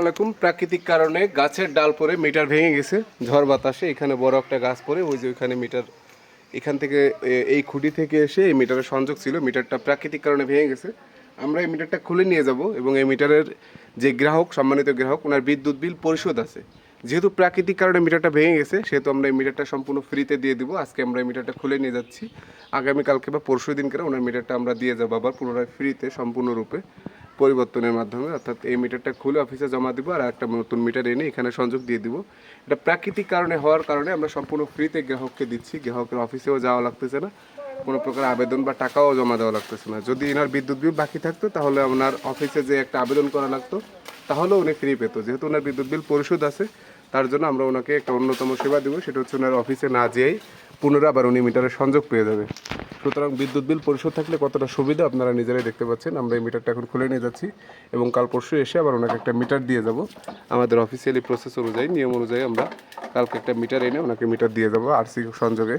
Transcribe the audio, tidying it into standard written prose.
আলাইকুম। প্রাকৃতিক কারণে গাছের ডাল পড়ে মিটার ভেঙে গেছে ঝড় বাতাসে। এখানে বড় একটা গাছ পড়ে ওই যে ওইখানে মিটার এখান থেকে এই খুঁটি থেকে এসে এই মিটারের সংযোগ ছিল, মিটারটা প্রাকৃতিক কারণে ভেঙে গেছে। আমরা এই মিটারটা খুলে নিয়ে যাব এবং এই মিটারের যে গ্রাহক, সম্মানিত গ্রাহক, ওনার বিদ্যুৎ বিল পরিশোধ আছে। যেহেতু প্রাকৃতিক কারণে মিটারটা ভেঙে গেছে সেহেতু আমরা এই মিটারটা সম্পূর্ণ ফ্রিতে দিয়ে দিব। আজকে আমরা এই মিটারটা খুলে নিয়ে যাচ্ছি, আগামীকালকে বা পরশু দিন করে ওনার মিটারটা আমরা দিয়ে যাবো আবার পুনরায় ফ্রিতে সম্পূর্ণরূপে পরিবর্তনের মাধ্যমে। অর্থাৎ এই মিটারটা খুলে অফিসে জমা দিব আর একটা নতুন মিটার এনে এখানে সংযোগ দিয়ে দিব। এটা প্রাকৃতিক কারণে হওয়ার কারণে আমরা সম্পূর্ণ ফ্রিতে গ্রাহককে দিচ্ছি। গ্রাহকের অফিসেও যাওয়া লাগতেছে না, কোনো প্রকার আবেদন বা টাকাও জমা দেওয়া লাগতেছে না। যদি এনার বিদ্যুৎ বিল বাকি থাকতো তাহলে ওনার অফিসে যে একটা আবেদন করা লাগতো, তাহলেও উনি ফ্রি পেত। যেহেতু ওনার বিদ্যুৎ বিল পরিশোধ আছে তার জন্য আমরা ওনাকে একটা অন্যতম সেবা দেবো, সেটা হচ্ছে ওনার অফিসে না যেয়েই পুনরায় আবার উনি মিটারের সংযোগ পেয়ে যাবে। সুতরাং বিদ্যুৎ বিল পরিশোধ থাকলে কতটা সুবিধা আপনারা নিজেরাই দেখতে পাচ্ছেন। আমরা এই মিটারটা এখন খুলে নিয়ে যাচ্ছি এবং কাল পরশু এসে আবার ওনাকে একটা মিটার দিয়ে যাব। আমাদের অফিসিয়ালি প্রসেস অনুযায়ী, নিয়ম অনুযায়ী আমরা কালকে একটা মিটার এনে ওনাকে মিটার দিয়ে যাবো আরসি সংযোগে।